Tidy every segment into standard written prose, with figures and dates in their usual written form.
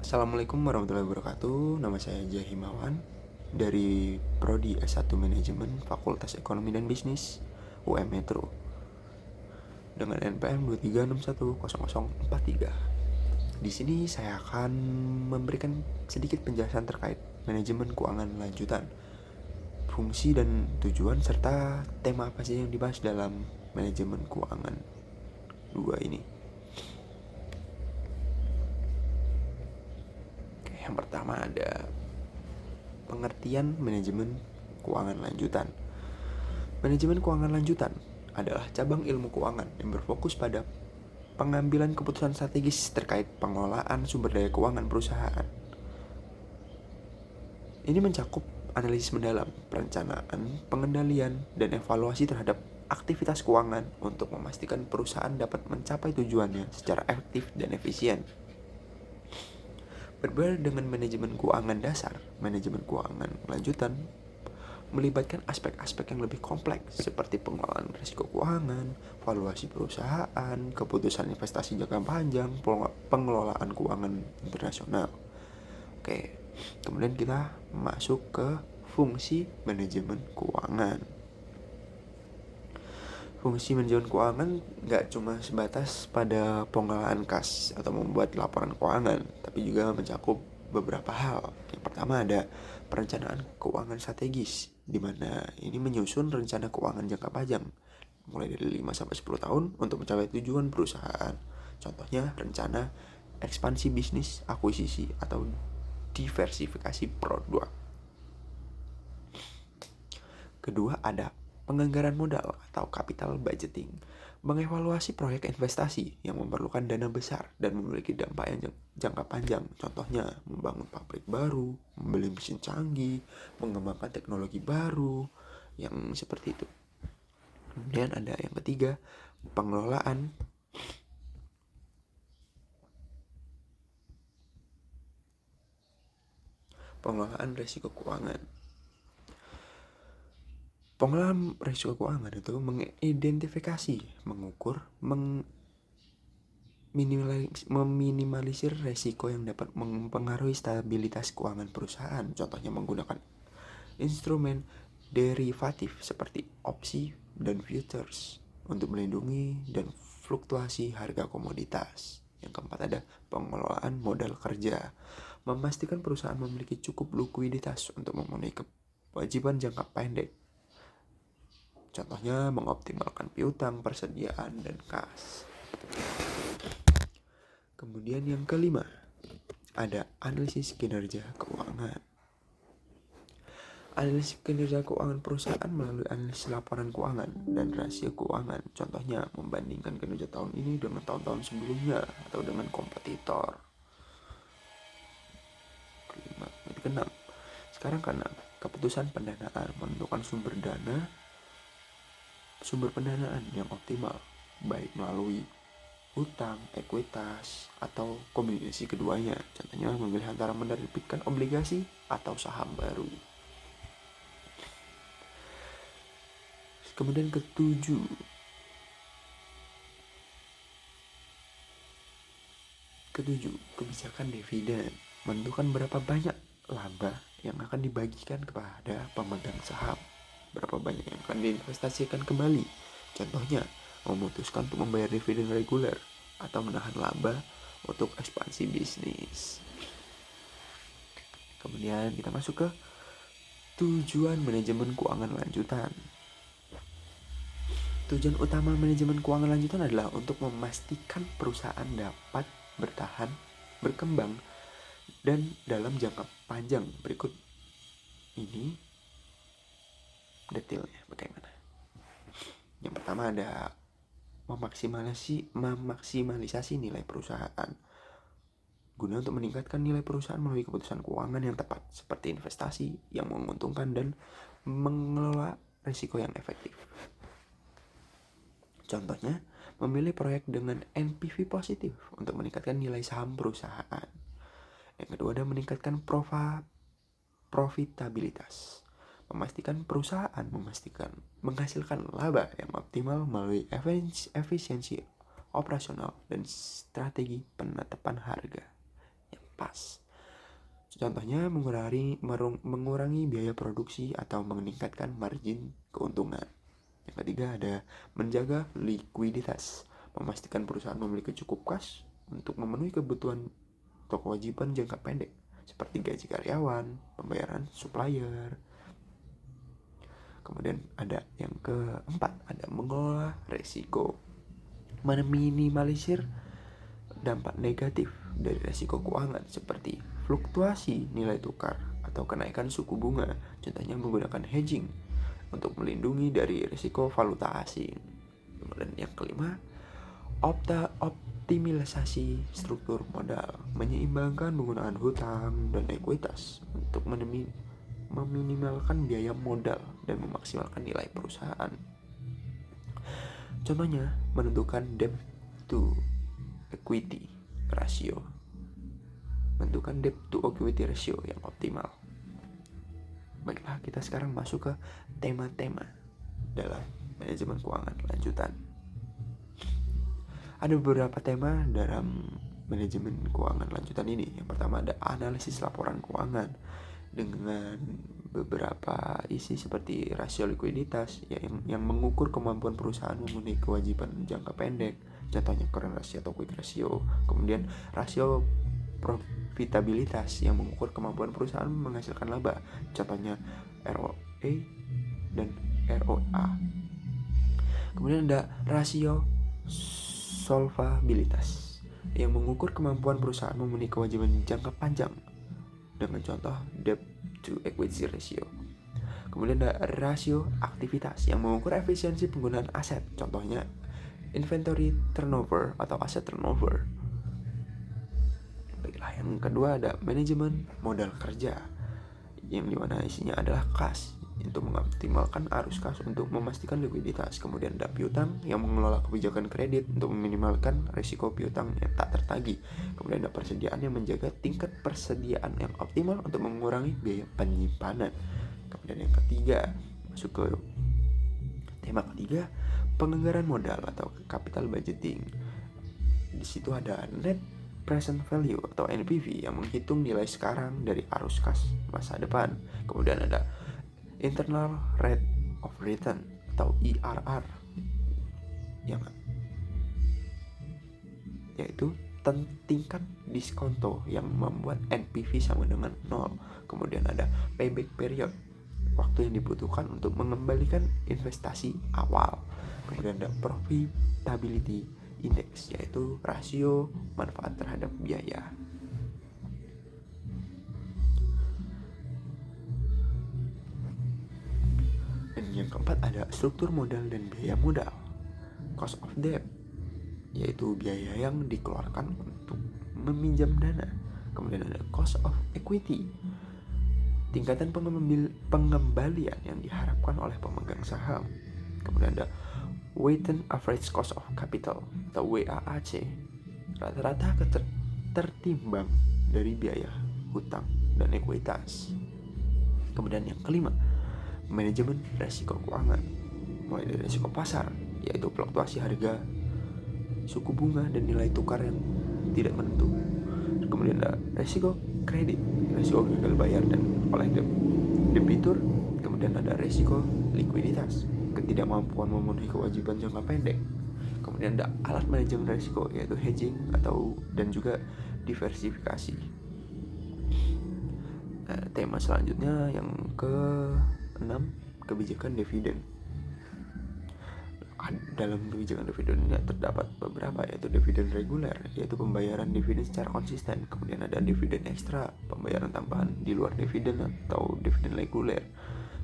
Assalamualaikum warahmatullahi wabarakatuh. Nama saya Jai Himawan dari Prodi S1 Manajemen Fakultas Ekonomi dan Bisnis UM Metro dengan NPM 236100043. Di sini saya akan memberikan sedikit penjelasan terkait manajemen keuangan lanjutan, fungsi dan tujuan serta tema apa saja yang dibahas dalam manajemen keuangan 2 ini. Yang pertama ada pengertian manajemen keuangan lanjutan. Manajemen keuangan lanjutan adalah cabang ilmu keuangan yang berfokus pada pengambilan keputusan strategis terkait pengelolaan sumber daya keuangan perusahaan. Ini mencakup analisis mendalam, perencanaan, pengendalian, dan evaluasi terhadap aktivitas keuangan untuk memastikan perusahaan dapat mencapai tujuannya secara efektif dan efisien. Berbeda dengan manajemen keuangan dasar, manajemen keuangan lanjutan melibatkan aspek-aspek yang lebih kompleks seperti pengelolaan risiko keuangan, valuasi perusahaan, keputusan investasi jangka panjang, pengelolaan keuangan internasional. Oke, kemudian kita masuk ke fungsi manajemen keuangan. Fungsi manajemen keuangan nggak cuma sebatas pada pengelolaan kas atau membuat laporan keuangan, tapi juga mencakup beberapa hal. Yang pertama ada perencanaan keuangan strategis, di mana ini menyusun rencana keuangan jangka panjang, mulai dari 5-10 tahun untuk mencapai tujuan perusahaan. Contohnya rencana ekspansi bisnis, akuisisi, atau diversifikasi produk. Kedua ada penganggaran modal atau capital budgeting, mengevaluasi proyek investasi yang memerlukan dana besar dan memiliki dampak yang jangka panjang. Contohnya membangun pabrik baru, membeli mesin canggih, mengembangkan teknologi baru, yang seperti itu. Kemudian ada yang ketiga, pengelolaan risiko keuangan. Pengelolaan risiko keuangan itu mengidentifikasi, mengukur, meminimalisir risiko yang dapat mempengaruhi stabilitas keuangan perusahaan. Contohnya menggunakan instrumen derivatif seperti opsi dan futures untuk melindungi dan fluktuasi harga komoditas. Yang keempat ada pengelolaan modal kerja, memastikan perusahaan memiliki cukup likuiditas untuk memenuhi kewajiban jangka pendek. Contohnya mengoptimalkan piutang, persediaan, dan kas. Kemudian yang kelima, ada analisis kinerja keuangan. Analisis kinerja keuangan perusahaan melalui analisis laporan keuangan dan rasio keuangan. Contohnya membandingkan kinerja tahun ini dengan tahun-tahun sebelumnya atau dengan kompetitor. Kelima, keenam. Sekarang keenam, keputusan pendanaan, menentukan sumber pendanaan yang optimal, baik melalui hutang, ekuitas, atau kombinasi keduanya. Contohnya memilih antara menerbitkan obligasi atau saham baru. Kemudian ketujuh, kebijakan dividen, menentukan berapa banyak laba yang akan dibagikan kepada pemegang saham, berapa banyak yang akan diinvestasikan kembali. Contohnya memutuskan untuk membayar dividen reguler atau menahan laba untuk ekspansi bisnis. Kemudian kita masuk ke tujuan manajemen keuangan lanjutan. Tujuan utama manajemen keuangan lanjutan adalah untuk memastikan perusahaan dapat bertahan, berkembang, dan dalam jangka panjang. Berikut ini detailnya bagaimana. Yang pertama ada memaksimalisi nilai perusahaan guna untuk meningkatkan nilai perusahaan melalui keputusan keuangan yang tepat seperti investasi yang menguntungkan dan mengelola risiko yang efektif. Contohnya, memilih proyek dengan NPV positif untuk meningkatkan nilai saham perusahaan. Yang kedua ada meningkatkan profitabilitas, memastikan perusahaan menghasilkan laba yang optimal melalui efisiensi operasional dan strategi penetapan harga. Yang pas. Contohnya mengurangi biaya produksi atau meningkatkan margin keuntungan. Yang ketiga ada menjaga likuiditas, memastikan perusahaan memiliki cukup kas untuk memenuhi kebutuhan atau kewajiban jangka pendek seperti gaji karyawan, pembayaran supplier. Kemudian ada yang keempat, ada mengelola resiko, meminimalisir dampak negatif dari resiko keuangan seperti fluktuasi nilai tukar atau kenaikan suku bunga, contohnya menggunakan hedging untuk melindungi dari risiko valuta asing. Kemudian yang kelima, optimalisasi struktur modal, menyeimbangkan penggunaan hutang dan ekuitas untuk meminimalkan biaya modal dan memaksimalkan nilai perusahaan. Contohnya menentukan debt to equity ratio, menentukan debt to equity ratio yang optimal. Baiklah, kita sekarang masuk ke tema-tema dalam manajemen keuangan lanjutan. Ada beberapa tema dalam manajemen keuangan lanjutan ini. Yang pertama ada analisis laporan keuangan dengan beberapa isi seperti rasio likuiditas yang mengukur kemampuan perusahaan memenuhi kewajiban jangka pendek, contohnya current ratio atau quick ratio. Kemudian rasio profitabilitas yang mengukur kemampuan perusahaan menghasilkan laba, contohnya ROE dan ROA. Kemudian ada rasio solvabilitas yang mengukur kemampuan perusahaan memenuhi kewajiban jangka panjang dengan contoh debt to equity ratio. Kemudian ada rasio aktivitas yang mengukur efisiensi penggunaan aset, contohnya inventory turnover atau asset turnover. Baiklah, yang kedua ada manajemen modal kerja yang dimana isinya adalah kas untuk mengoptimalkan arus kas untuk memastikan likuiditas. Kemudian ada piutang yang mengelola kebijakan kredit untuk meminimalkan risiko piutang yang tak tertagih. Kemudian ada persediaan yang menjaga tingkat persediaan yang optimal untuk mengurangi biaya penyimpanan. Kemudian yang ketiga, masuk ke tema ketiga, penganggaran modal atau capital budgeting. Di situ ada net present value atau NPV yang menghitung nilai sekarang dari arus kas masa depan. Kemudian ada internal rate of return atau IRR yaitu tingkat diskonto yang membuat NPV sama dengan 0. Kemudian ada payback period, waktu yang dibutuhkan untuk mengembalikan investasi awal. Kemudian ada profitability index, yaitu rasio manfaat terhadap biaya. Dan yang keempat ada struktur modal dan biaya modal, cost of debt, yaitu biaya yang dikeluarkan untuk meminjam dana. Kemudian ada cost of equity, tingkatan pengembalian yang diharapkan oleh pemegang saham. Kemudian ada weighted average cost of capital atau WAAC, rata-rata tertimbang dari biaya hutang dan ekuitas. Kemudian yang kelima, manajemen risiko keuangan, mulai dari risiko pasar, yaitu fluktuasi harga, suku bunga, dan nilai tukar yang tidak menentu. Kemudian ada risiko kredit, risiko gagal bayar dan oleh debitur. Kemudian ada risiko likuiditas, ketidakmampuan memenuhi kewajiban jangka pendek. Kemudian ada alat manajemen risiko, yaitu hedging dan juga diversifikasi. Tema selanjutnya yang ke-6, kebijakan dividen. Dalam kebijakan dividen ini terdapat beberapa, yaitu dividen reguler, yaitu pembayaran dividen secara konsisten. Kemudian ada dividen ekstra, pembayaran tambahan di luar dividen atau dividen reguler.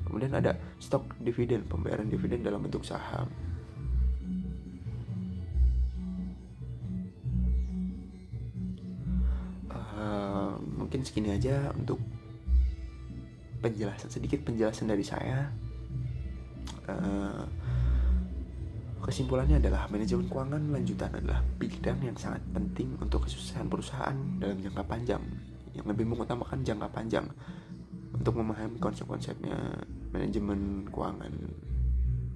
Kemudian ada stok dividen, pembayaran dividen dalam bentuk saham. Mungkin segini aja untuk sedikit penjelasan dari saya. Kesimpulannya adalah manajemen keuangan lanjutan adalah bidang yang sangat penting untuk kesuksesan perusahaan dalam jangka panjang, yang lebih mengutamakan jangka panjang. Untuk memahami konsep-konsepnya manajemen keuangan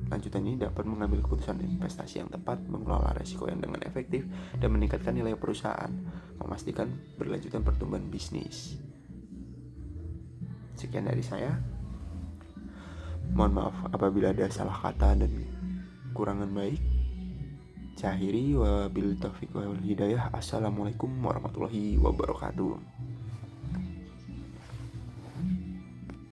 lanjutan ini dapat mengambil keputusan investasi yang tepat, mengelola risiko yang dengan efektif, dan meningkatkan nilai perusahaan. memastikan berlanjutan pertumbuhan bisnis. Sekian dari saya. Mohon maaf apabila ada salah kata dan kurangan baik. Saya akhiri, wabillahi taufiq wal hidayah. Assalamualaikum warahmatullahi wabarakatuh.